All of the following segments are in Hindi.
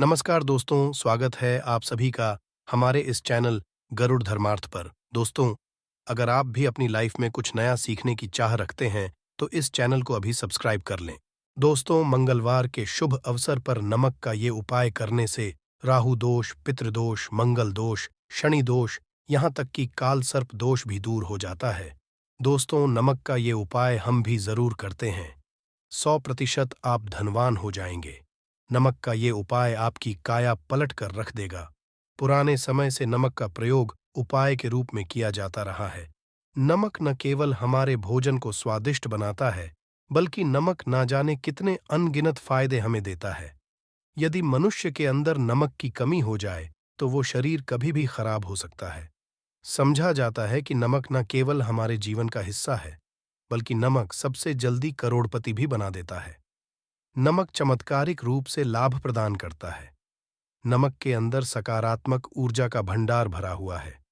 नमस्कार दोस्तों, स्वागत है आप सभी का हमारे इस चैनल गरुड़ धर्मार्थ पर। दोस्तों, अगर आप भी अपनी लाइफ में कुछ नया सीखने की चाह रखते हैं, तो इस चैनल को अभी सब्सक्राइब कर लें। दोस्तों, मंगलवार के शुभ अवसर पर नमक का ये उपाय करने से राहु दोष, पितृदोष, मंगल दोष, शनि दोष, यहाँ तक कि काल सर्प दोष भी दूर हो जाता है। दोस्तों, नमक का ये उपाय हम भी जरूर करते हैं। 100% आप धनवान हो जाएंगे। नमक का ये उपाय आपकी काया पलट कर रख देगा। पुराने समय से नमक का प्रयोग उपाय के रूप में किया जाता रहा है। नमक न केवल हमारे भोजन को स्वादिष्ट बनाता है, बल्कि नमक ना जाने कितने अनगिनत फायदे हमें देता है। यदि मनुष्य के अंदर नमक की कमी हो जाए, तो वो शरीर कभी भी खराब हो सकता है। समझा जाता है कि नमक न केवल हमारे जीवन का हिस्सा है, बल्कि नमक सबसे जल्दी करोड़पति भी बना देता है। नमक चमत्कारिक रूप से लाभ प्रदान करता है। नमक के अंदर सकारात्मक ऊर्जा का भंडार भरा हुआ है।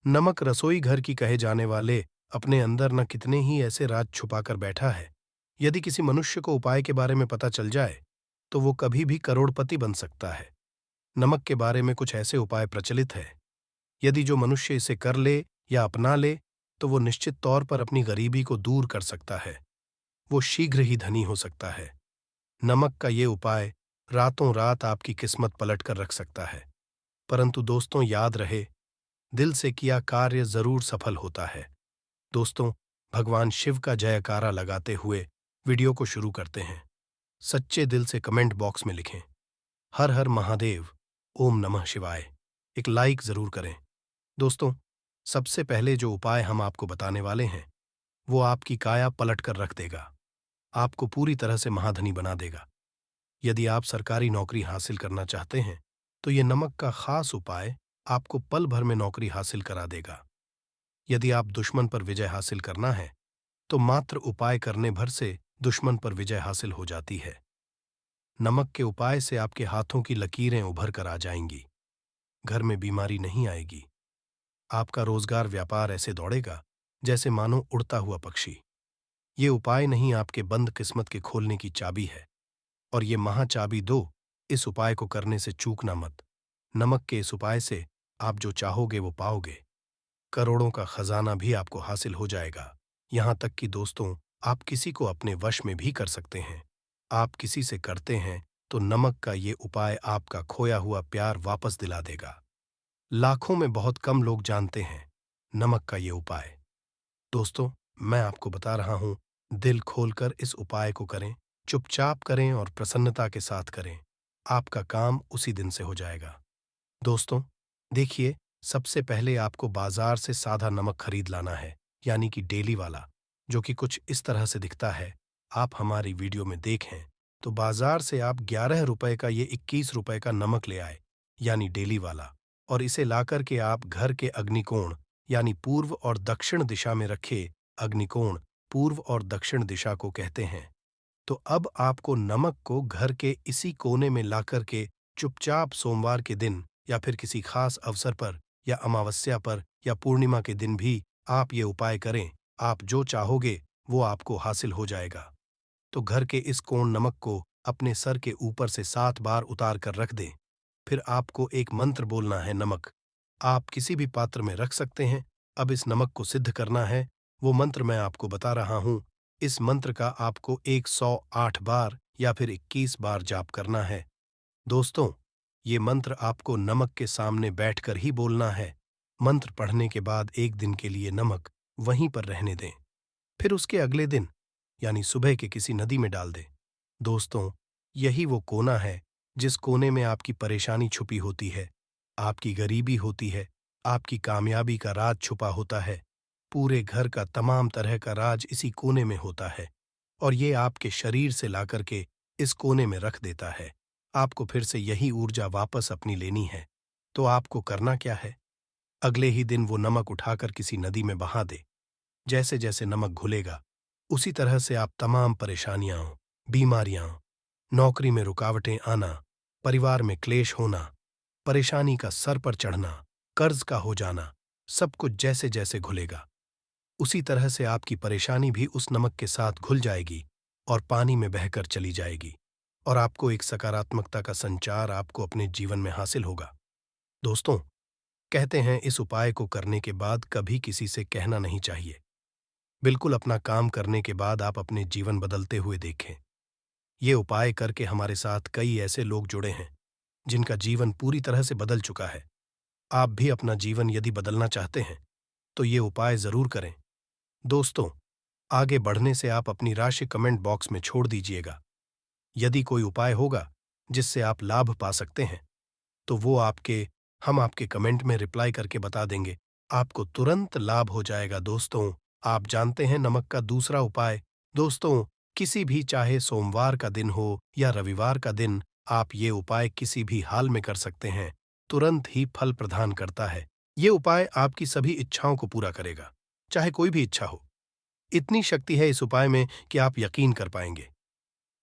नमक रसोई घर की कहे जाने वाले अपने अंदर न कितने ही ऐसे राज छुपाकर बैठा है। यदि किसी मनुष्य को उपाय के बारे में पता चल जाए, तो वो कभी भी करोड़पति बन सकता है। नमक के बारे में कुछ ऐसे उपाय प्रचलित है। यदि जो मनुष्य इसे कर ले या अपना ले, तो वो निश्चित तौर पर अपनी गरीबी को दूर कर सकता है। वो शीघ्र ही धनी हो सकता है। नमक का ये उपाय रातों रात आपकी किस्मत पलट कर रख सकता है। परंतु दोस्तों, याद रहे, दिल से किया कार्य जरूर सफल होता है। दोस्तों, भगवान शिव का जयकारा लगाते हुए वीडियो को शुरू करते हैं। सच्चे दिल से कमेंट बॉक्स में लिखें, हर हर महादेव, ओम नमः शिवाय। एक लाइक जरूर करें। दोस्तों, सबसे पहले जो उपाय हम आपको बताने वाले हैं, वो आपकी काया पलट कर रख देगा। आपको पूरी तरह से महाधनी बना देगा। यदि आप सरकारी नौकरी हासिल करना चाहते हैं, तो ये नमक का खास उपाय आपको पल भर में नौकरी हासिल करा देगा। यदि आप दुश्मन पर विजय हासिल करना है, तो मात्र उपाय करने भर से दुश्मन पर विजय हासिल हो जाती है। नमक के उपाय से आपके हाथों की लकीरें उभर कर आ जाएंगी। घर में बीमारी नहीं आएगी। आपका रोजगार व्यापार ऐसे दौड़ेगा जैसे मानो उड़ता हुआ पक्षी। ये उपाय नहीं, आपके बंद किस्मत के खोलने की चाबी है। और ये महाचाबी दो, इस उपाय को करने से चूकना मत। नमक के इस उपाय से आप जो चाहोगे वो पाओगे। करोड़ों का खजाना भी आपको हासिल हो जाएगा। यहाँ तक कि दोस्तों, आप किसी को अपने वश में भी कर सकते हैं। आप किसी से करते हैं, तो नमक का ये उपाय आपका खोया हुआ प्यार वापस दिला देगा। लाखों में बहुत कम लोग जानते हैं नमक का ये उपाय। दोस्तों, मैं आपको बता रहा हूं, दिल खोलकर इस उपाय को करें, चुपचाप करें और प्रसन्नता के साथ करें। आपका काम उसी दिन से हो जाएगा। दोस्तों, देखिए, सबसे पहले आपको बाजार से सादा नमक खरीद लाना है, यानी कि डेली वाला, जो कि कुछ इस तरह से दिखता है। आप हमारी वीडियो में देखें, तो बाजार से आप 11 रुपए का ये 21 रुपए का नमक ले आए, यानी डेली वाला, और इसे लाकर के आप घर के अग्निकोण, यानी पूर्व और दक्षिण दिशा में रखे। अग्निकोण पूर्व और दक्षिण दिशा को कहते हैं। तो अब आपको नमक को घर के इसी कोने में लाकर के चुपचाप सोमवार के दिन या फिर किसी खास अवसर पर या अमावस्या पर या पूर्णिमा के दिन भी आप ये उपाय करें। आप जो चाहोगे वो आपको हासिल हो जाएगा। तो घर के इस कोण नमक को अपने सर के ऊपर से 7 बार उतार कर रख दें। फिर आपको एक मंत्र बोलना है। नमक आप किसी भी पात्र में रख सकते हैं। अब इस नमक को सिद्ध करना है। वो मंत्र मैं आपको बता रहा हूं। इस मंत्र का आपको 108 बार या फिर 21 बार जाप करना है। दोस्तों, ये मंत्र आपको नमक के सामने बैठकर ही बोलना है। मंत्र पढ़ने के बाद एक दिन के लिए नमक वहीं पर रहने दें। फिर उसके अगले दिन, यानी सुबह के किसी नदी में डाल दें। दोस्तों, यही वो कोना है जिस कोने में आपकी परेशानी छुपी होती है, आपकी गरीबी होती है, आपकी कामयाबी का राज छुपा होता है। पूरे घर का तमाम तरह का राज इसी कोने में होता है, और ये आपके शरीर से लाकर के इस कोने में रख देता है। आपको फिर से यही ऊर्जा वापस अपनी लेनी है। तो आपको करना क्या है? अगले ही दिन वो नमक उठाकर किसी नदी में बहा दे। जैसे जैसे नमक घुलेगा, उसी तरह से आप तमाम परेशानियां, बीमारियां, नौकरी में रुकावटें आना, परिवार में क्लेश होना, परेशानी का सर पर चढ़ना, कर्ज का हो जाना, सब कुछ जैसे जैसे घुलेगा, उसी तरह से आपकी परेशानी भी उस नमक के साथ घुल जाएगी और पानी में बहकर चली जाएगी। और आपको एक सकारात्मकता का संचार आपको अपने जीवन में हासिल होगा। दोस्तों, कहते हैं इस उपाय को करने के बाद कभी किसी से कहना नहीं चाहिए। बिल्कुल अपना काम करने के बाद आप अपने जीवन बदलते हुए देखें। ये उपाय करके हमारे साथ कई ऐसे लोग जुड़े हैं जिनका जीवन पूरी तरह से बदल चुका है। आप भी अपना जीवन यदि बदलना चाहते हैं तो ये उपाय जरूर करें। दोस्तों, आगे बढ़ने से आप अपनी राशि कमेंट बॉक्स में छोड़ दीजिएगा। यदि कोई उपाय होगा जिससे आप लाभ पा सकते हैं तो वो हम आपके कमेंट में रिप्लाई करके बता देंगे। आपको तुरंत लाभ हो जाएगा। दोस्तों, आप जानते हैं नमक का दूसरा उपाय। दोस्तों, किसी भी चाहे सोमवार का दिन हो या रविवार का दिन, आप ये उपाय किसी भी हाल में कर सकते हैं। तुरंत ही फल प्रदान करता है। ये उपाय आपकी सभी इच्छाओं को पूरा करेगा, चाहे कोई भी इच्छा हो। इतनी शक्ति है इस उपाय में कि आप यकीन कर पाएंगे।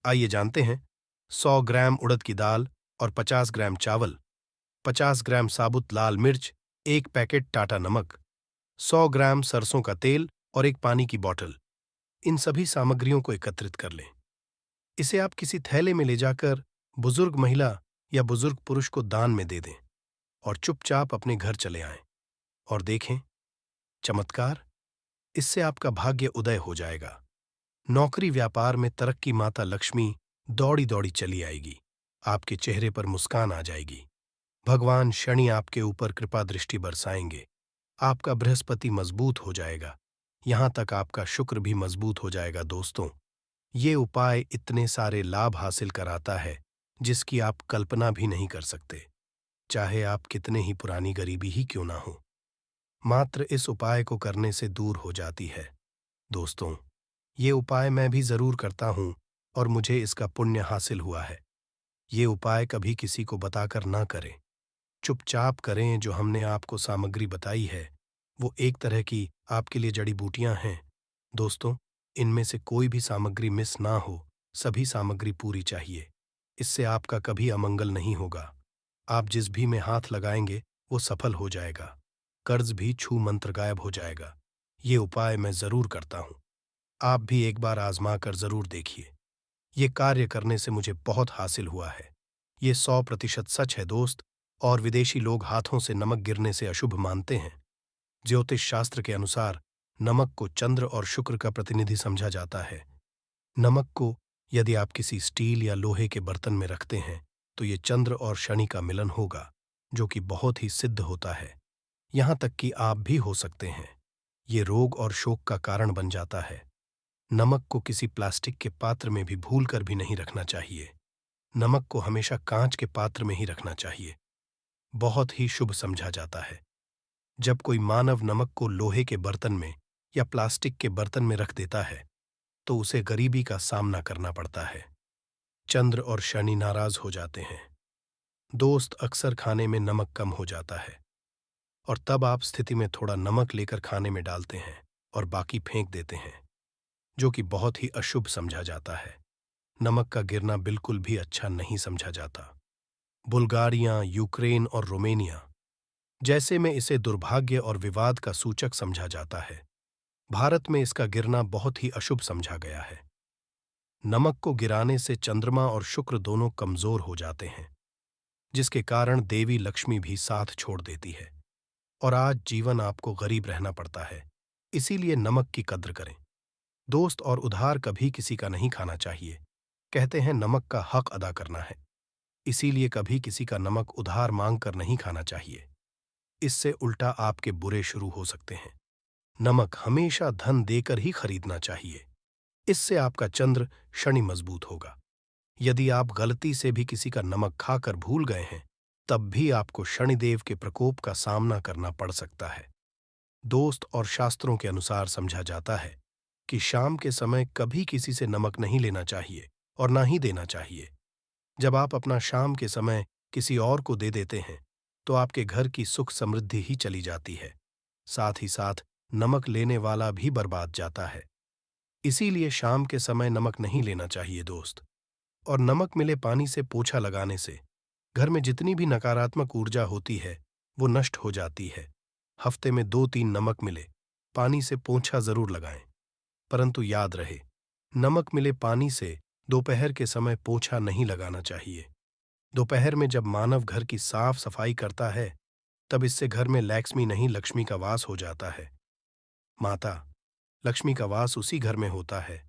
आइए जानते हैं। 100 ग्राम उड़द की दाल और 50 ग्राम चावल, 50 ग्राम साबुत लाल मिर्च, एक पैकेट टाटा नमक, 100 ग्राम सरसों का तेल और एक पानी की बोतल। इन सभी सामग्रियों को एकत्रित कर लें। इसे आप किसी थैले में ले जाकर बुजुर्ग महिला या बुजुर्ग पुरुष को दान में दे दें और चुपचाप अपने घर चले आएं। और देखें चमत्कार, इससे आपका भाग्य उदय हो जाएगा। नौकरी व्यापार में तरक्की, माता लक्ष्मी दौड़ी दौड़ी चली आएगी। आपके चेहरे पर मुस्कान आ जाएगी। भगवान शनि आपके ऊपर कृपा दृष्टि बरसाएंगे। आपका बृहस्पति मजबूत हो जाएगा। यहां तक आपका शुक्र भी मजबूत हो जाएगा। दोस्तों, ये उपाय इतने सारे लाभ हासिल कराता है जिसकी आप कल्पना भी नहीं कर सकते, चाहे आप कितने ही पुरानी गरीबी ही क्यों ना हो। मात्र इस उपाय को करने से दूर हो जाती है। दोस्तों, ये उपाय मैं भी जरूर करता हूं और मुझे इसका पुण्य हासिल हुआ है। ये उपाय कभी किसी को बताकर ना करें, चुपचाप करें। जो हमने आपको सामग्री बताई है वो एक तरह की आपके लिए जड़ी बूटियां हैं। दोस्तों, इनमें से कोई भी सामग्री मिस ना हो, सभी सामग्री पूरी चाहिए। इससे आपका कभी अमंगल नहीं होगा। आप जिस भी में हाथ लगाएंगे वो सफल हो जाएगा। कर्ज भी छू मंत्र गायब हो जाएगा। ये उपाय मैं जरूर करता हूं। आप भी एक बार आजमा कर जरूर देखिए। ये कार्य करने से मुझे बहुत हासिल हुआ है। ये 100% सच है दोस्त। और विदेशी लोग हाथों से नमक गिरने से अशुभ मानते हैं। ज्योतिष शास्त्र के अनुसार नमक को चंद्र और शुक्र का प्रतिनिधि समझा जाता है। नमक को यदि आप किसी स्टील या लोहे के बर्तन में रखते हैं तो ये चंद्र और शनि का मिलन होगा, जो कि बहुत ही सिद्ध होता है। यहां तक कि आप भी हो सकते हैं। ये रोग और शोक का कारण बन जाता है। नमक को किसी प्लास्टिक के पात्र में भी भूलकर भी नहीं रखना चाहिए। नमक को हमेशा कांच के पात्र में ही रखना चाहिए। बहुत ही शुभ समझा जाता है। जब कोई मानव नमक को लोहे के बर्तन में या प्लास्टिक के बर्तन में रख देता है तो उसे गरीबी का सामना करना पड़ता है। चंद्र और शनि नाराज हो जाते हैं। दोस्त, अक्सर खाने में नमक कम हो जाता है और तब आप स्थिति में थोड़ा नमक लेकर खाने में डालते हैं और बाकी फेंक देते हैं, जो कि बहुत ही अशुभ समझा जाता है। नमक का गिरना बिल्कुल भी अच्छा नहीं समझा जाता। बुल्गारिया, यूक्रेन और रोमेनिया जैसे में इसे दुर्भाग्य और विवाद का सूचक समझा जाता है। भारत में इसका गिरना बहुत ही अशुभ समझा गया है। नमक को गिराने से चंद्रमा और शुक्र दोनों कमजोर हो जाते हैं, जिसके कारण देवी लक्ष्मी भी साथ छोड़ देती है और आज जीवन आपको गरीब रहना पड़ता है। इसीलिए नमक की कद्र करें दोस्त। और उधार कभी किसी का नहीं खाना चाहिए। कहते हैं नमक का हक अदा करना है, इसीलिए कभी किसी का नमक उधार मांग कर नहीं खाना चाहिए। इससे उल्टा आपके बुरे शुरू हो सकते हैं। नमक हमेशा धन देकर ही खरीदना चाहिए। इससे आपका चंद्र शनि मजबूत होगा। यदि आप गलती से भी किसी का नमक खाकर भूल गए हैं तब भी आपको शनिदेव के प्रकोप का सामना करना पड़ सकता है। दोस्त, और शास्त्रों के अनुसार समझा जाता है कि शाम के समय कभी किसी से नमक नहीं लेना चाहिए और ना ही देना चाहिए। जब आप अपना शाम के समय किसी और को दे देते हैं तो आपके घर की सुख समृद्धि ही चली जाती है, साथ ही साथ नमक लेने वाला भी बर्बाद जाता है। इसीलिए शाम के समय नमक नहीं लेना चाहिए दोस्त। और नमक मिले पानी से पोछा लगाने से घर में जितनी भी नकारात्मक ऊर्जा होती है वो नष्ट हो जाती है। हफ्ते में 2-3 नमक मिले पानी से पोंछा जरूर लगाएं, परंतु याद रहे, नमक मिले पानी से दोपहर के समय पोछा नहीं लगाना चाहिए। दोपहर में जब मानव घर की साफ सफाई करता है, तब इससे घर में लक्ष्मी नहीं लक्ष्मी का वास हो जाता है। माता लक्ष्मी का वास उसी घर में होता है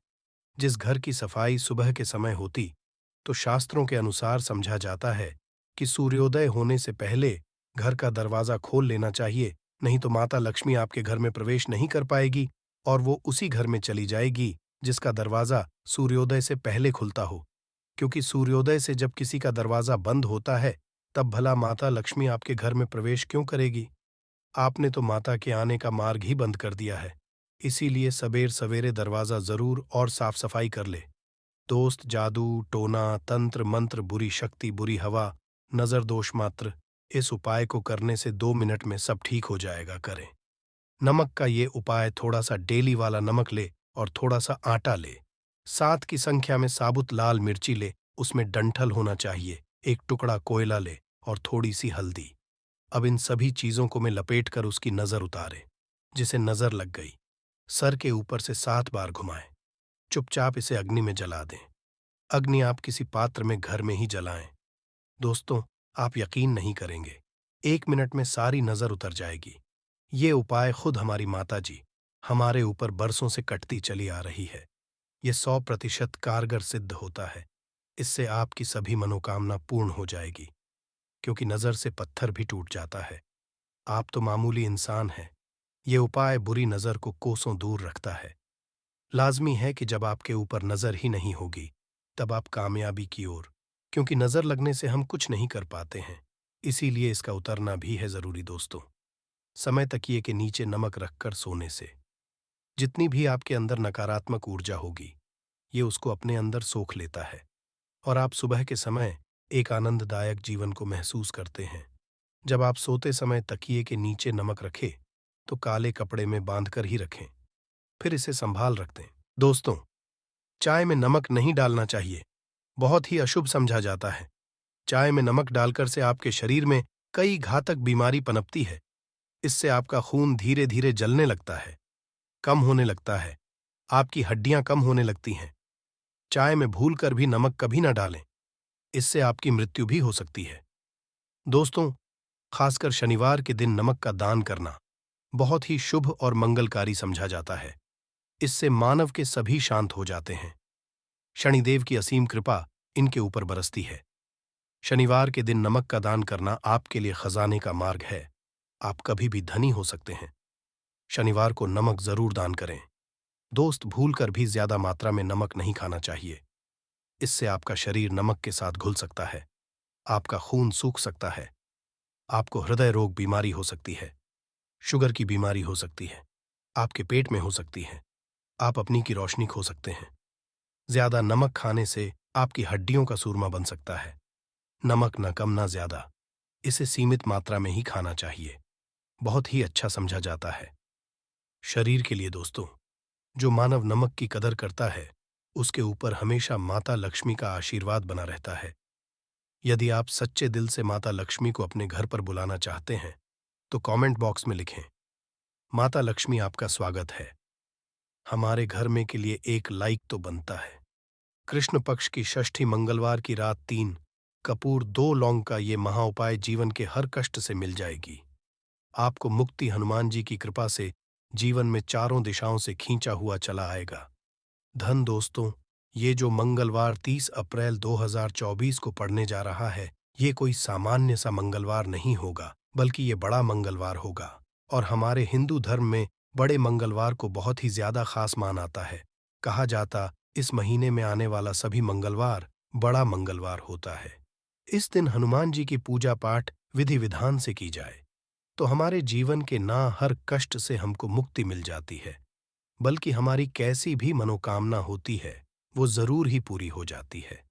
जिस घर की सफाई सुबह के समय होती। तो शास्त्रों के अनुसार समझा जाता है कि सूर्योदय होने से पहले घर का दरवाजा खोल लेना चाहिए, नहीं तो माता लक्ष्मी आपके घर में प्रवेश नहीं कर पाएगी और वो उसी घर में चली जाएगी जिसका दरवाजा सूर्योदय से पहले खुलता हो। क्योंकि सूर्योदय से जब किसी का दरवाजा बंद होता है, तब भला माता लक्ष्मी आपके घर में प्रवेश क्यों करेगी? आपने तो माता के आने का मार्ग ही बंद कर दिया है। इसीलिए सबेर सवेरे दरवाजा जरूर और साफ सफाई कर ले। दोस्त, जादू टोना तंत्र मंत्र, बुरी शक्ति, बुरी हवा, नजर दोष मात्र, इस उपाय को करने से 2 मिनट में सब ठीक हो जाएगा। करें। नमक का ये उपाय, थोड़ा सा डेली वाला नमक ले और थोड़ा सा आटा ले। 7 की संख्या में साबुत लाल मिर्ची ले, उसमें डंठल होना चाहिए। एक टुकड़ा कोयला ले और थोड़ी सी हल्दी। अब इन सभी चीजों को में लपेट कर उसकी नजर उतारे। जिसे नजर लग गई, सर के ऊपर से 7 बार घुमाएं। चुपचाप इसे अग्नि में जला दें। अग्नि आप किसी पात्र में घर में ही जलाएं। दोस्तों, आप यकीन नहीं करेंगे, 1 मिनट में सारी नजर उतर जाएगी। ये उपाय खुद हमारी माता जी हमारे ऊपर बरसों से कटती चली आ रही है। ये 100% कारगर सिद्ध होता है। इससे आपकी सभी मनोकामना पूर्ण हो जाएगी, क्योंकि नजर से पत्थर भी टूट जाता है। आप तो मामूली इंसान हैं। ये उपाय बुरी नजर को कोसों दूर रखता है। लाजमी है कि जब आपके ऊपर नजर ही नहीं होगी, तब आप कामयाबी की ओर, क्योंकि नजर लगने से हम कुछ नहीं कर पाते हैं। इसीलिए इसका उतरना भी है जरूरी। दोस्तों, समय तकिए के नीचे नमक रखकर सोने से जितनी भी आपके अंदर नकारात्मक ऊर्जा होगी, ये उसको अपने अंदर सोख लेता है और आप सुबह के समय एक आनंददायक जीवन को महसूस करते हैं। जब आप सोते समय तकिए के नीचे नमक रखें, तो काले कपड़े में बांधकर ही रखें, फिर इसे संभाल रख दें। दोस्तों, चाय में नमक नहीं डालना चाहिए। बहुत ही अशुभ समझा जाता है। चाय में नमक डालकर से आपके शरीर में कई घातक बीमारी पनपती है। इससे आपका खून धीरे धीरे जलने लगता है, कम होने लगता है, आपकी हड्डियां कम होने लगती हैं। चाय में भूलकर भी नमक कभी ना डालें, इससे आपकी मृत्यु भी हो सकती है। दोस्तों, खासकर शनिवार के दिन नमक का दान करना बहुत ही शुभ और मंगलकारी समझा जाता है। इससे मानव के सभी शांत हो जाते हैं। शनिदेव की असीम कृपा इनके ऊपर बरसती है। शनिवार के दिन नमक का दान करना आपके लिए खजाने का मार्ग है। आप कभी भी धनी हो सकते हैं। शनिवार को नमक जरूर दान करें। दोस्त, भूलकर भी ज्यादा मात्रा में नमक नहीं खाना चाहिए। इससे आपका शरीर नमक के साथ घुल सकता है, आपका खून सूख सकता है, आपको हृदय रोग बीमारी हो सकती है, शुगर की बीमारी हो सकती है, आपके पेट में हो सकती है, आप अपनी की रोशनी खो सकते हैं। ज्यादा नमक खाने से आपकी हड्डियों का सूरमा बन सकता है। नमक न कम न ज्यादा, इसे सीमित मात्रा में ही खाना चाहिए। बहुत ही अच्छा समझा जाता है शरीर के लिए। दोस्तों, जो मानव नमक की कदर करता है, उसके ऊपर हमेशा माता लक्ष्मी का आशीर्वाद बना रहता है। यदि आप सच्चे दिल से माता लक्ष्मी को अपने घर पर बुलाना चाहते हैं, तो कमेंट बॉक्स में लिखें, माता लक्ष्मी आपका स्वागत है। हमारे घर में के लिए एक लाइक तो बनता है। कृष्ण पक्ष की षष्ठी मंगलवार की रात 3 कपूर 2 लौंग का ये महाउपाय जीवन के हर कष्ट से मिल जाएगी। आपको मुक्ति हनुमान जी की कृपा से जीवन में चारों दिशाओं से खींचा हुआ चला आएगा। धन। दोस्तों, ये जो मंगलवार 30 अप्रैल 2024 को पड़ने जा रहा है, ये कोई सामान्य सा मंगलवार नहीं होगा, बल्कि ये बड़ा मंगलवार होगा। और हमारे हिंदू धर्म में बड़े मंगलवार को बहुत ही ज्यादा खास मान आता है। कहा जाता, इस महीने में आने वाला सभी मंगलवार बड़ा मंगलवार होता है। इस दिन हनुमान जी की पूजा पाठ विधि विधान से की जाए, तो हमारे जीवन के ना हर कष्ट से हमको मुक्ति मिल जाती है, बल्कि हमारी कैसी भी मनोकामना होती है, वो जरूर ही पूरी हो जाती है।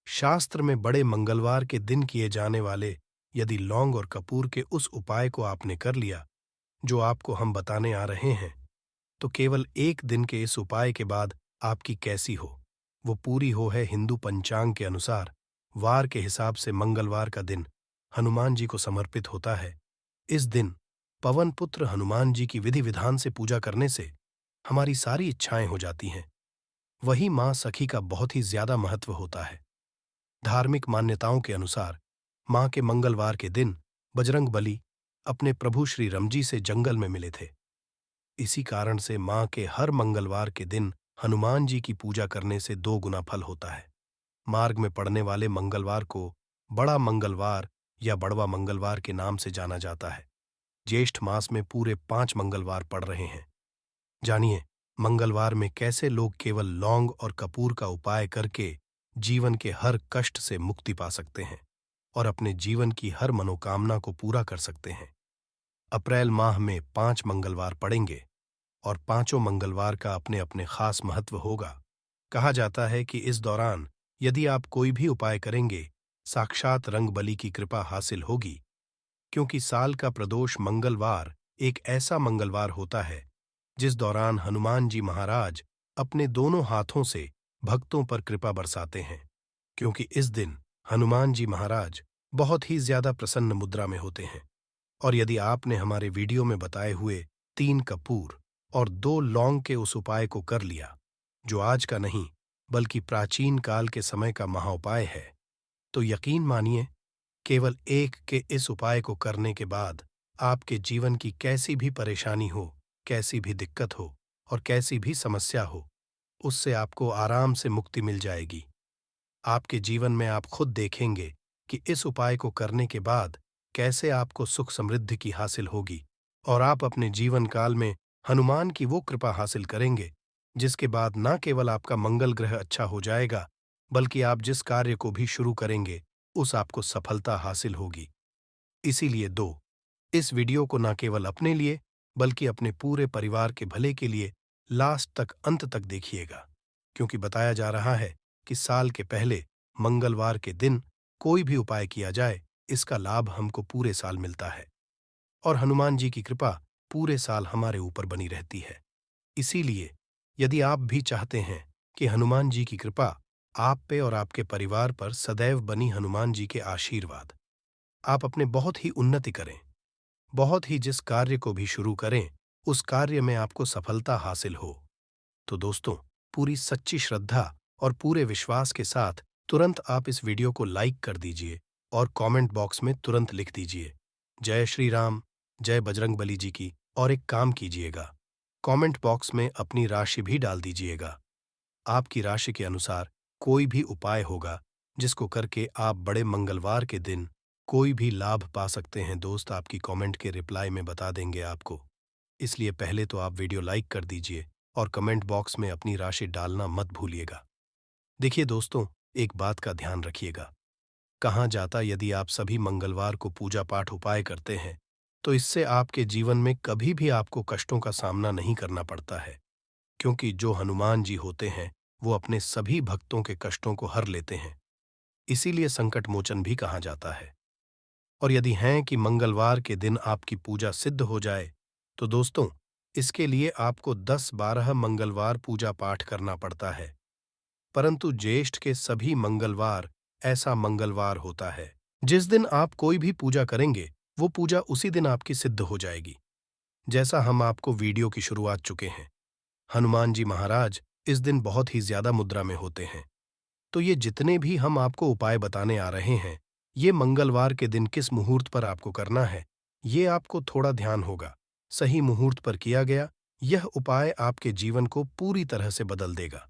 शास्त्र में बड़े मंगलवार के दिन किए जाने वाले यदि लौंग और कपूर के उस उपाय को आपने कर लिया, जो आपको हम बताने आ रहे हैं, तो केवल एक दिन के इस उपाय के बाद आपकी कैसी हो, वो पूरी हो है हिंदू पंचांग के अनुसार। वार के हिसाब से मंगलवार का दिन हनुमान जी को समर्पित होता है। इस दिन पवन पुत्र हनुमान जी की विधि विधान से पूजा करने से हमारी सारी इच्छाएं हो जाती हैं। वही मां सखी का बहुत ही ज्यादा महत्व होता है। धार्मिक मान्यताओं के अनुसार मां के मंगलवार के दिन बजरंगबली अपने प्रभु श्री रमजी से जंगल में मिले थे। इसी कारण से मां के हर मंगलवार के दिन हनुमान जी की पूजा करने से 2 गुना फल होता है। मार्ग में पड़ने वाले मंगलवार को बड़ा मंगलवार या बड़वा मंगलवार के नाम से जाना जाता है। ज्येष्ठ मास में पूरे 5 मंगलवार पड़ रहे हैं। जानिए, मंगलवार में कैसे लोग केवल लौंग और कपूर का उपाय करके जीवन के हर कष्ट से मुक्ति पा सकते हैं और अपने जीवन की हर मनोकामना को पूरा कर सकते हैं। अप्रैल माह में 5 मंगलवार पड़ेंगे और 5 मंगलवार का अपने अपने खास महत्व होगा। कहा जाता है कि इस दौरान यदि आप कोई भी उपाय करेंगे, साक्षात रंगबली की कृपा हासिल होगी, क्योंकि साल का प्रदोष मंगलवार एक ऐसा मंगलवार होता है जिस दौरान हनुमान जी महाराज अपने दोनों हाथों से भक्तों पर कृपा बरसाते हैं। क्योंकि इस दिन हनुमान जी महाराज बहुत ही ज्यादा प्रसन्न मुद्रा में होते हैं। और यदि आपने हमारे वीडियो में बताए हुए 3 कपूर और 2 लौंग के उस उपाय को कर लिया, जो आज का नहीं बल्कि प्राचीन काल के समय का महाउपाय है, तो यकीन मानिए, केवल एक के इस उपाय को करने के बाद आपके जीवन की कैसी भी परेशानी हो, कैसी भी दिक्कत हो और कैसी भी समस्या हो, उससे आपको आराम से मुक्ति मिल जाएगी। आपके जीवन में आप खुद देखेंगे कि इस उपाय को करने के बाद कैसे आपको सुख समृद्धि की हासिल होगी और आप अपने जीवन काल में हनुमान की वो कृपा हासिल करेंगे जिसके बाद न केवल आपका मंगल ग्रह अच्छा हो जाएगा, बल्कि आप जिस कार्य को भी शुरू करेंगे उस आपको सफलता हासिल होगी। इसीलिए इस वीडियो को न केवल अपने लिए बल्कि अपने पूरे परिवार के भले के लिए लास्ट तक अंत तक देखिएगा, क्योंकि बताया जा रहा है कि साल के पहले मंगलवार के दिन कोई भी उपाय किया जाए, इसका लाभ हमको पूरे साल मिलता है और हनुमान जी की कृपा पूरे साल हमारे ऊपर बनी रहती है। इसीलिए यदि आप भी चाहते हैं कि हनुमान जी की कृपा आप पे और आपके परिवार पर सदैव बनी, हनुमान जी के आशीर्वाद आप अपने बहुत ही उन्नति करें, बहुत ही जिस कार्य को भी शुरू करें उस कार्य में आपको सफलता हासिल हो, तो दोस्तों, पूरी सच्ची श्रद्धा और पूरे विश्वास के साथ तुरंत आप इस वीडियो को लाइक कर दीजिए और कमेंट बॉक्स में तुरंत लिख दीजिए जय श्री राम, जय बजरंगबली जी की। और एक काम कीजिएगा, कमेंट बॉक्स में अपनी राशि भी डाल दीजिएगा। आपकी राशि के अनुसार कोई भी उपाय होगा जिसको करके आप बड़े मंगलवार के दिन कोई भी लाभ पा सकते हैं, दोस्त आपकी कमेंट के रिप्लाई में बता देंगे आपको। इसलिए पहले तो आप वीडियो लाइक कर दीजिए और कमेंट बॉक्स में अपनी राशि डालना मत भूलिएगा। देखिए दोस्तों, एक बात का ध्यान रखिएगा, कहा जाता यदि आप सभी मंगलवार को पूजा पाठ उपाय करते हैं तो इससे आपके जीवन में कभी भी आपको कष्टों का सामना नहीं करना पड़ता है, क्योंकि जो हनुमान जी होते हैं वो अपने सभी भक्तों के कष्टों को हर लेते हैं। इसीलिए संकट मोचन भी कहा जाता है। और यदि हैं कि मंगलवार के दिन आपकी पूजा सिद्ध हो जाए, तो दोस्तों, इसके लिए आपको 10-12 मंगलवार पूजा पाठ करना पड़ता है। परंतु ज्येष्ठ के सभी मंगलवार ऐसा मंगलवार होता है जिस दिन आप कोई भी पूजा करेंगे वो पूजा उसी दिन आपकी सिद्ध हो जाएगी। जैसा हम आपको वीडियो की शुरुआत चुके हैं, हनुमान जी महाराज इस दिन बहुत ही ज्यादा मुद्रा में होते हैं। तो ये जितने भी हम आपको उपाय बताने आ रहे हैं, ये मंगलवार के दिन किस मुहूर्त पर आपको करना है, ये आपको थोड़ा ध्यान होगा। सही मुहूर्त पर किया गया यह उपाय आपके जीवन को पूरी तरह से बदल देगा।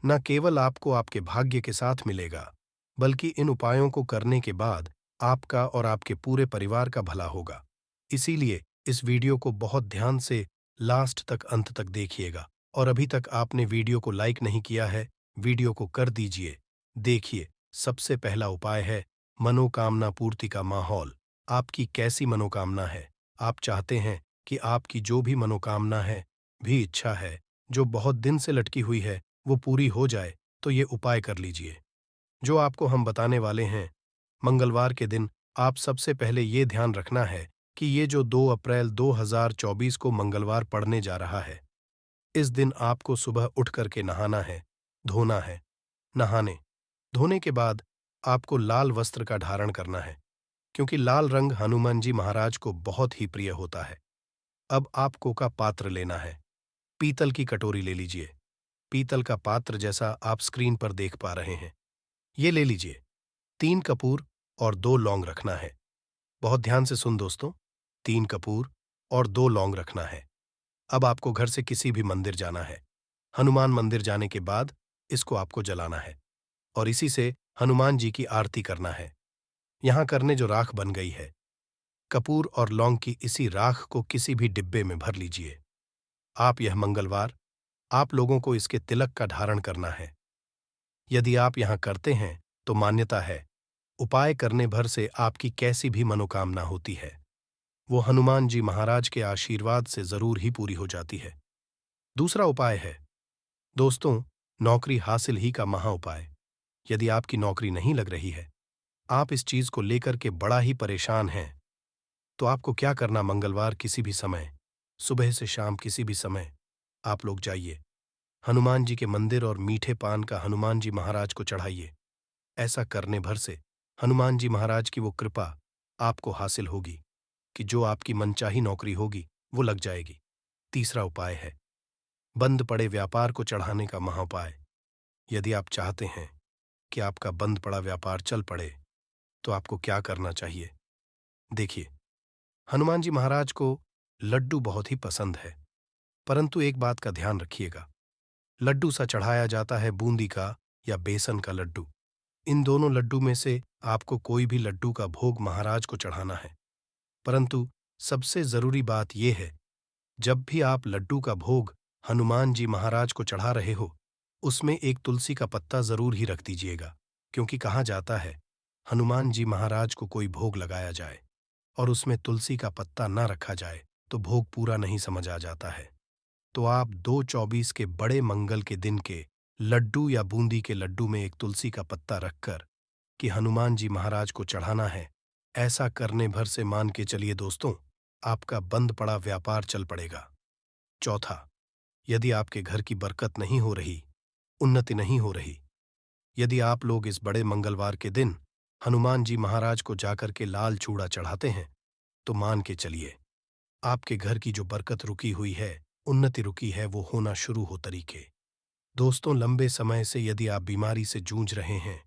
न केवल आपको आपके भाग्य के साथ मिलेगा, बल्कि इन उपायों को करने के बाद आपका और आपके पूरे परिवार का भला होगा। इसीलिए इस वीडियो को बहुत ध्यान से लास्ट तक अंत तक देखिएगा। और अभी तक आपने वीडियो को लाइक नहीं किया है, वीडियो को कर दीजिए। देखिए, सबसे पहला उपाय है मनोकामना पूर्ति का माहौल। आपकी कैसी मनोकामना है? आप चाहते हैं कि आपकी जो भी मनोकामना है, भी इच्छा है, जो बहुत दिन से लटकी हुई है, वो पूरी हो जाए, तो ये उपाय कर लीजिए जो आपको हम बताने वाले हैं। मंगलवार के दिन आप सबसे पहले ये ध्यान रखना है कि ये जो 2 अप्रैल 2024 को मंगलवार पड़ने जा रहा है, इस दिन आपको सुबह उठ करके नहाना है, धोना है। नहाने धोने के बाद आपको लाल वस्त्र का धारण करना है, क्योंकि लाल रंग हनुमान जी महाराज को बहुत ही प्रिय होता है। अब आपको का पात्र लेना है, पीतल की कटोरी ले लीजिए। पीतल का पात्र जैसा आप स्क्रीन पर देख पा रहे हैं। ये ले लीजिए। 3 कपूर और 2 लौंग रखना है। बहुत ध्यान से सुन दोस्तों, 3 कपूर और 2 लौंग रखना है। अब आपको घर से किसी भी मंदिर जाना है। हनुमान मंदिर जाने के बाद इसको आपको जलाना है और इसी से हनुमान जी की आरती करना है। यहाँ करने जो राख बन गई है, कपूर और लौंग की इसी राख को किसी भी डिब्बे में भर लीजिए। आप यह मंगलवार आप लोगों को इसके तिलक का धारण करना है। यदि आप यहाँ करते हैं तो मान्यता है, उपाय करने भर से आपकी कैसी भी मनोकामना होती है, वो हनुमान जी महाराज के आशीर्वाद से जरूर ही पूरी हो जाती है। दूसरा उपाय है दोस्तों, नौकरी हासिल ही का महा उपाय। यदि आपकी नौकरी नहीं लग रही है, आप इस चीज को लेकर के बड़ा ही परेशान हैं, तो आपको क्या करना, मंगलवार किसी भी समय, सुबह से शाम किसी भी समय आप लोग जाइए हनुमान जी के मंदिर और मीठे पान का हनुमान जी महाराज को चढ़ाइए। ऐसा करने भर से हनुमान जी महाराज की वो कृपा आपको हासिल होगी कि जो आपकी मनचाही नौकरी होगी वो लग जाएगी। तीसरा उपाय है बंद पड़े व्यापार को चढ़ाने का महाउपाय। यदि आप चाहते हैं कि आपका बंद पड़ा व्यापार चल पड़े, तो आपको क्या करना चाहिए? देखिए, हनुमान जी महाराज को लड्डू बहुत ही पसंद है, परंतु एक बात का ध्यान रखिएगा, लड्डू सा चढ़ाया जाता है बूंदी का या बेसन का लड्डू। इन दोनों लड्डू में से आपको कोई भी लड्डू का भोग महाराज को चढ़ाना है। परंतु सबसे जरूरी बात यह है, जब भी आप लड्डू का भोग हनुमान जी महाराज को चढ़ा रहे हो, उसमें एक तुलसी का पत्ता जरूर ही रख दीजिएगा, क्योंकि कहा जाता है हनुमान जी महाराज को कोई भोग लगाया जाए और उसमें तुलसी का पत्ता न रखा जाए तो भोग पूरा नहीं समझ आ जाता है। तो आप 2/24 के बड़े मंगल के दिन के लड्डू या बूंदी के लड्डू में एक तुलसी का पत्ता रखकर कि हनुमान जी महाराज को चढ़ाना है, ऐसा करने भर से मान के चलिए दोस्तों, आपका बंद पड़ा व्यापार चल पड़ेगा। चौथा, यदि आपके घर की बरकत नहीं हो रही, उन्नति नहीं हो रही, यदि आप लोग इस बड़े मंगलवार के दिन हनुमान जी महाराज को जाकर के लाल चूड़ा चढ़ाते हैं, तो मान के चलिए आपके घर की जो बरकत रुकी हुई है, उन्नति रुकी है, वो होना शुरू हो तरीके। दोस्तों, लंबे समय से यदि आप बीमारी से जूझ रहे हैं,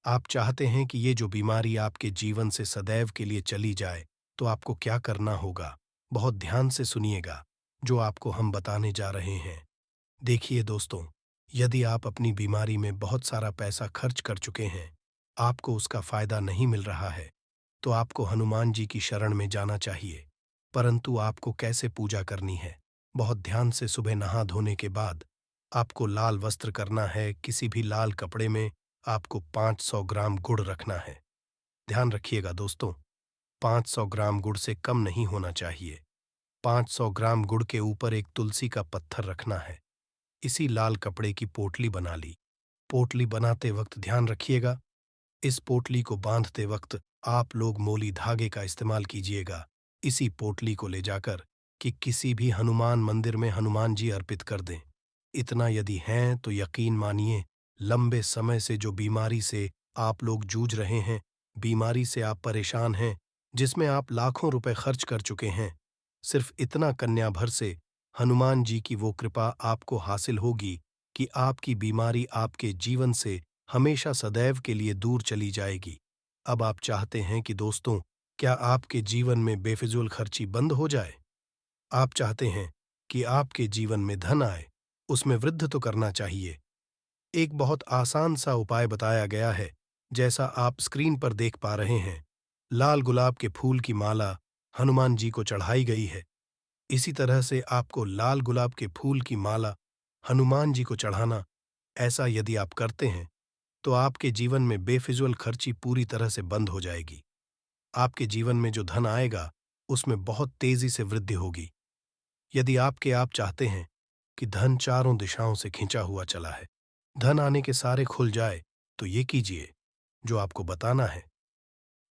आप चाहते हैं कि ये जो बीमारी आपके जीवन से सदैव के लिए चली जाए, तो आपको क्या करना होगा? बहुत ध्यान से सुनिएगा जो आपको हम बताने जा रहे हैं। देखिए दोस्तों, यदि आप अपनी बीमारी में बहुत सारा पैसा खर्च कर चुके हैं, आपको उसका फायदा नहीं मिल रहा है, तो आपको हनुमान जी की शरण में जाना चाहिए। परंतु आपको कैसे पूजा करनी है? बहुत ध्यान से सुबह नहा धोने के बाद आपको लाल वस्त्र करना है, किसी भी लाल कपड़े में आपको 500 ग्राम गुड़ रखना है। ध्यान रखिएगा दोस्तों, 500 ग्राम गुड़ से कम नहीं होना चाहिए। 500 ग्राम गुड़ के ऊपर एक तुलसी का पत्थर रखना है। इसी लाल कपड़े की पोटली बना ली। पोटली बनाते वक्त ध्यान रखिएगा, इस पोटली को बांधते वक्त आप लोग मोली धागे का इस्तेमाल कीजिएगा। इसी पोटली को ले जाकर कि किसी भी हनुमान मंदिर में हनुमान जी अर्पित कर दें। इतना यदि हैं तो यकीन मानिए, लंबे समय से जो बीमारी से आप लोग जूझ रहे हैं, बीमारी से आप परेशान हैं, जिसमें आप लाखों रुपए खर्च कर चुके हैं, सिर्फ इतना कन्या भर से हनुमान जी की वो कृपा आपको हासिल होगी कि आपकी बीमारी आपके जीवन से हमेशा सदैव के लिए दूर चली जाएगी। अब आप चाहते हैं कि दोस्तों, क्या आपके जीवन में बेफिजूल खर्ची बंद हो जाए? आप चाहते हैं कि आपके जीवन में धन आए, उसमें वृद्धि तो करना चाहिए। एक बहुत आसान सा उपाय बताया गया है, जैसा आप स्क्रीन पर देख पा रहे हैं। लाल गुलाब के फूल की माला हनुमान जी को चढ़ाई गई है। इसी तरह से आपको लाल गुलाब के फूल की माला हनुमान जी को चढ़ाना, ऐसा यदि आप करते हैं तो आपके जीवन में बेफिजूल खर्ची पूरी तरह से बंद हो जाएगी। आपके जीवन में जो धन आएगा, उसमें बहुत तेजी से वृद्धि होगी। यदि आप चाहते हैं कि धन चारों दिशाओं से खिंचा हुआ चला है, धन आने के सारे खुल जाए, तो ये कीजिए जो आपको बताना है।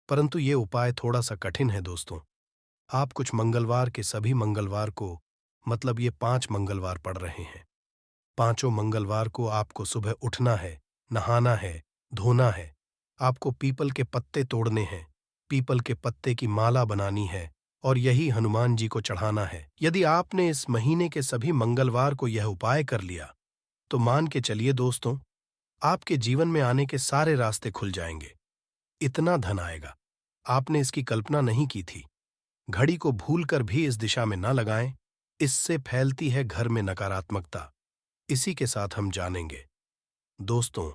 परंतु ये उपाय थोड़ा सा कठिन है दोस्तों। आप कुछ मंगलवार के सभी मंगलवार को, मतलब ये 5 मंगलवार पड़ रहे हैं, पांचों मंगलवार को आपको सुबह उठना है, नहाना है, धोना है, आपको पीपल के पत्ते तोड़ने हैं, पीपल के पत्ते की माला बनानी है और यही हनुमान जी को चढ़ाना है। यदि आपने इस महीने के सभी मंगलवार को यह उपाय कर लिया, तो मान के चलिए दोस्तों, आपके जीवन में आने के सारे रास्ते खुल जाएंगे। इतना धन आएगा, आपने इसकी कल्पना नहीं की थी। घड़ी को भूलकर भी इस दिशा में ना लगाएं, इससे फैलती है घर में नकारात्मकता। इसी के साथ हम जानेंगे। दोस्तों,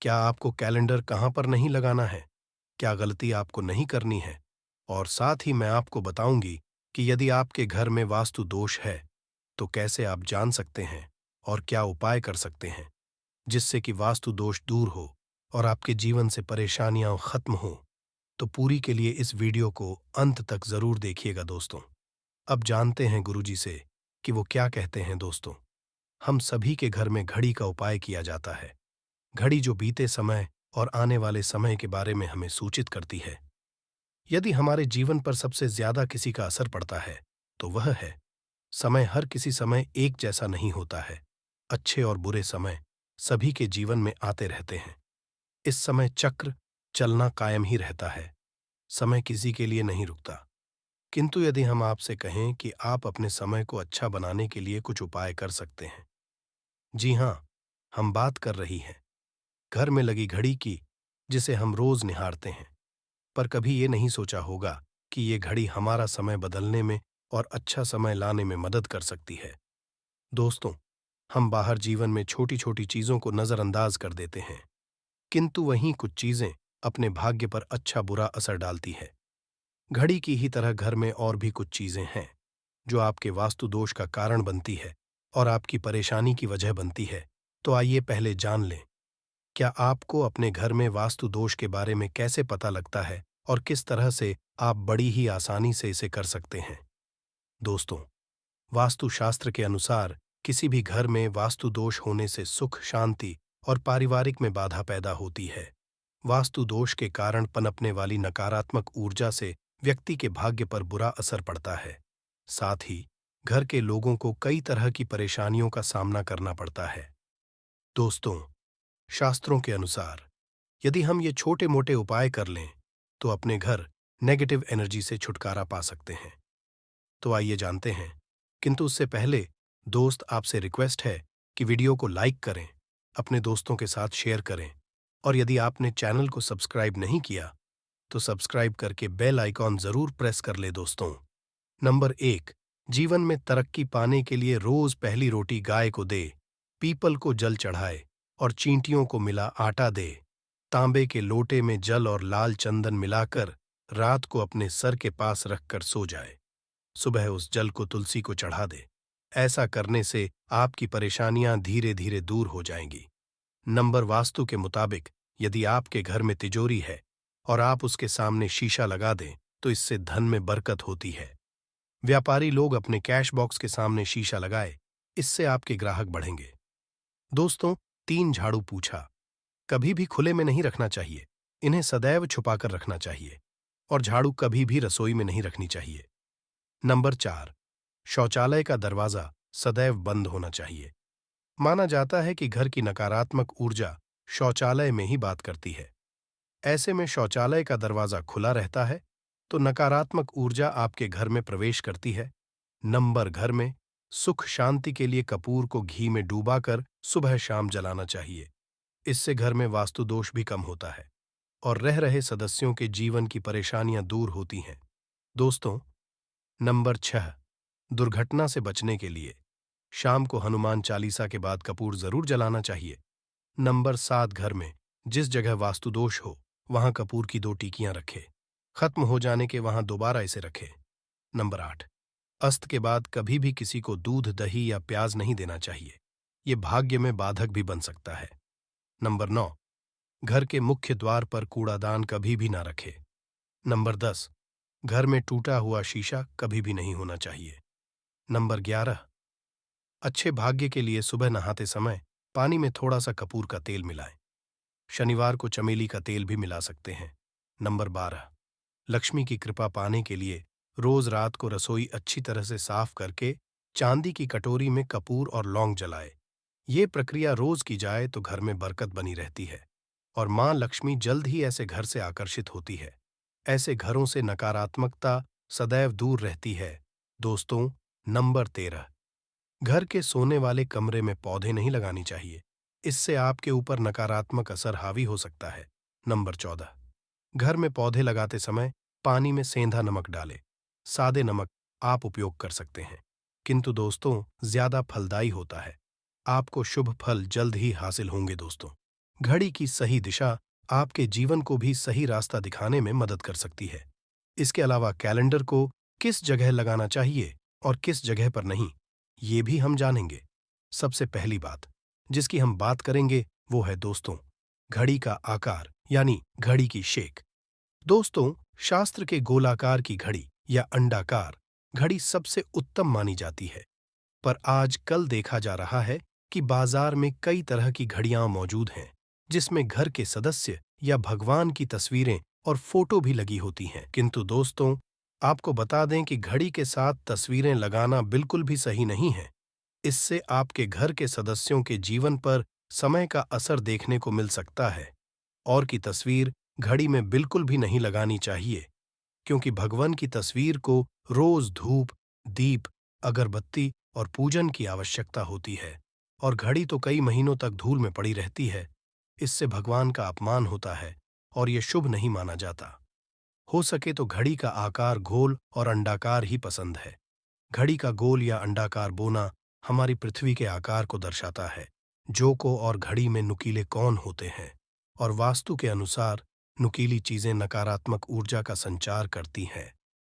क्या आपको कैलेंडर कहाँ पर नहीं लगाना है? क्या गलती आपको नहीं करनी है? और साथ ही मैं आपको बताऊंगी कि यदि आपके घर में वास्तु दोष है, तो कैसे आप जान सकते हैं और क्या उपाय कर सकते हैं, जिससे कि वास्तु दोष दूर हो और आपके जीवन से परेशानियां खत्म हो। तो पूरी के लिए इस वीडियो को अंत तक जरूर देखिएगा दोस्तों। अब जानते हैं गुरुजी से कि वो क्या कहते हैं। दोस्तों, हम सभी के घर में घड़ी का उपाय किया जाता है। घड़ी जो बीते समय और आने वाले समय के बारे में हमें सूचित करती है। यदि हमारे जीवन पर सबसे ज्यादा किसी का असर पड़ता है, तो वह है समय। हर किसी समय एक जैसा नहीं होता है। अच्छे और बुरे समय सभी के जीवन में आते रहते हैं। इस समय चक्र चलना कायम ही रहता है। समय किसी के लिए नहीं रुकता। किंतु यदि हम आपसे कहें कि आप अपने समय को अच्छा बनाने के लिए कुछ उपाय कर सकते हैं। जी हां, हम बात कर रही हैं घर में लगी घड़ी की, जिसे हम रोज निहारते हैं। पर कभी ये नहीं सोचा होगा कि ये घड़ी हमारा समय बदलने में और अच्छा समय लाने में मदद कर सकती है। दोस्तों, हम बाहर जीवन में छोटी छोटी चीजों को नजरअंदाज कर देते हैं, किंतु वहीं कुछ चीजें अपने भाग्य पर अच्छा बुरा असर डालती है। घड़ी की ही तरह घर में और भी कुछ चीजें हैं जो आपके वास्तु दोष का कारण बनती है और आपकी परेशानी की वजह बनती है। तो आइए पहले जान लें, क्या आपको अपने घर में वास्तु दोष के बारे में कैसे पता लगता है और किस तरह से आप बड़ी ही आसानी से इसे कर सकते हैं। दोस्तों, वास्तुशास्त्र के अनुसार किसी भी घर में वास्तु दोष होने से सुख, शांति और पारिवारिक में बाधा पैदा होती है। वास्तु दोष के कारण पनपने वाली नकारात्मक ऊर्जा से व्यक्ति के भाग्य पर बुरा असर पड़ता है। साथ ही घर के लोगों को कई तरह की परेशानियों का सामना करना पड़ता है। दोस्तों, शास्त्रों के अनुसार यदि हम ये छोटे मोटे उपाय कर लें, तो अपने घर नेगेटिव एनर्जी से छुटकारा पा सकते हैं। तो आइए जानते हैं, किंतु उससे पहले दोस्त, आपसे रिक्वेस्ट है कि वीडियो को लाइक करें, अपने दोस्तों के साथ शेयर करें, और यदि आपने चैनल को सब्सक्राइब नहीं किया तो सब्सक्राइब करके बेल आइकॉन जरूर प्रेस कर ले। दोस्तों, नंबर 1, जीवन में तरक्की पाने के लिए रोज पहली रोटी गाय को दे, पीपल को जल चढ़ाए और चींटियों को मिला आटा दे। तांबे के लोटे में जल और लाल चंदन मिलाकर रात को अपने सर के पास रखकर सो जाए। सुबह उस जल को तुलसी को चढ़ा दे। ऐसा करने से आपकी परेशानियां धीरे धीरे दूर हो जाएंगी। नंबर वास्तु के मुताबिक यदि आपके घर में तिजोरी है और आप उसके सामने शीशा लगा दें, तो इससे धन में बरकत होती है। व्यापारी लोग अपने कैश बॉक्स के सामने शीशा लगाए, इससे आपके ग्राहक बढ़ेंगे। दोस्तों, 3 झाड़ू पूछा कभी भी खुले में नहीं रखना चाहिए, इन्हें सदैव छुपाकर रखना चाहिए, और झाड़ू कभी भी रसोई में नहीं रखनी चाहिए। नंबर 4, शौचालय का दरवाजा सदैव बंद होना चाहिए। माना जाता है कि घर की नकारात्मक ऊर्जा शौचालय में ही बात करती है। ऐसे में शौचालय का दरवाजा खुला रहता है तो नकारात्मक ऊर्जा आपके घर में प्रवेश करती है। नंबर, घर में सुख शांति के लिए कपूर को घी में डूबाकर सुबह शाम जलाना चाहिए। इससे घर में वास्तु दोष भी कम होता है और रह रहे सदस्यों के जीवन की परेशानियां दूर होती हैं। दोस्तों, नंबर 6, दुर्घटना से बचने के लिए शाम को हनुमान चालीसा के बाद कपूर जरूर जलाना चाहिए। नंबर 7, घर में जिस जगह वास्तु दोष हो वहां कपूर की 2 टिकियां रखें। खत्म हो जाने के वहां दोबारा इसे रखें। नंबर 8, अस्त के बाद कभी भी किसी को दूध, दही या प्याज नहीं देना चाहिए। ये भाग्य में बाधक भी बन सकता है। नंबर 9, घर के मुख्य द्वार पर कूड़ादान कभी भी ना रखे। नंबर 10, घर में टूटा हुआ शीशा कभी भी नहीं होना चाहिए। नंबर 11, अच्छे भाग्य के लिए सुबह नहाते समय पानी में थोड़ा सा कपूर का तेल मिलाएं। शनिवार को चमेली का तेल भी मिला सकते हैं। नंबर 12, लक्ष्मी की कृपा पाने के लिए रोज रात को रसोई अच्छी तरह से साफ करके चांदी की कटोरी में कपूर और लौंग जलाए। ये प्रक्रिया रोज की जाए तो घर में बरकत बनी रहती है और मां लक्ष्मी जल्द ही ऐसे घर से आकर्षित होती है। ऐसे घरों से नकारात्मकता सदैव दूर रहती है। दोस्तों, नंबर 13, घर के सोने वाले कमरे में पौधे नहीं लगानी चाहिए। इससे आपके ऊपर नकारात्मक असर हावी हो सकता है। नंबर 14। घर में पौधे लगाते समय पानी में सेंधा नमक डालें। सादे नमक आप उपयोग कर सकते हैं, किंतु दोस्तों ज्यादा फलदायी होता है। आपको शुभ फल जल्द ही हासिल होंगे दोस्तों। घड़ी की सही दिशा आपके जीवन को भी सही रास्ता दिखाने में मदद कर सकती है। इसके अलावा कैलेंडर को किस जगह लगाना चाहिए और किस जगह पर नहीं, ये भी हम जानेंगे। सबसे पहली बात जिसकी हम बात करेंगे वो है दोस्तों घड़ी का आकार यानी घड़ी की शेक। दोस्तों शास्त्र के गोलाकार की घड़ी या अंडाकार घड़ी सबसे उत्तम मानी जाती है, पर आज कल देखा जा रहा है कि बाजार में कई तरह की घड़ियां मौजूद हैं जिसमें घर के सदस्य या भगवान की तस्वीरें और फोटो भी लगी होती हैं। किंतु दोस्तों आपको बता दें कि घड़ी के साथ तस्वीरें लगाना बिल्कुल भी सही नहीं है। इससे आपके घर के सदस्यों के जीवन पर समय का असर देखने को मिल सकता है। और की तस्वीर घड़ी में बिल्कुल भी नहीं लगानी चाहिए, क्योंकि भगवान की तस्वीर को रोज धूप, दीप, अगरबत्ती और पूजन की आवश्यकता होती है, और घड़ी तो कई महीनों तक धूल में पड़ी रहती है। इससे भगवान का अपमान होता है और यह शुभ नहीं माना जाता। हो सके तो घड़ी का आकार गोल और अंडाकार ही पसंद है। घड़ी का गोल या अंडाकार बोना हमारी पृथ्वी के आकार को दर्शाता है। जोको और घड़ी में नुकीले कौन होते हैं, और वास्तु के अनुसार नुकीली चीजें नकारात्मक ऊर्जा का संचार करती हैं।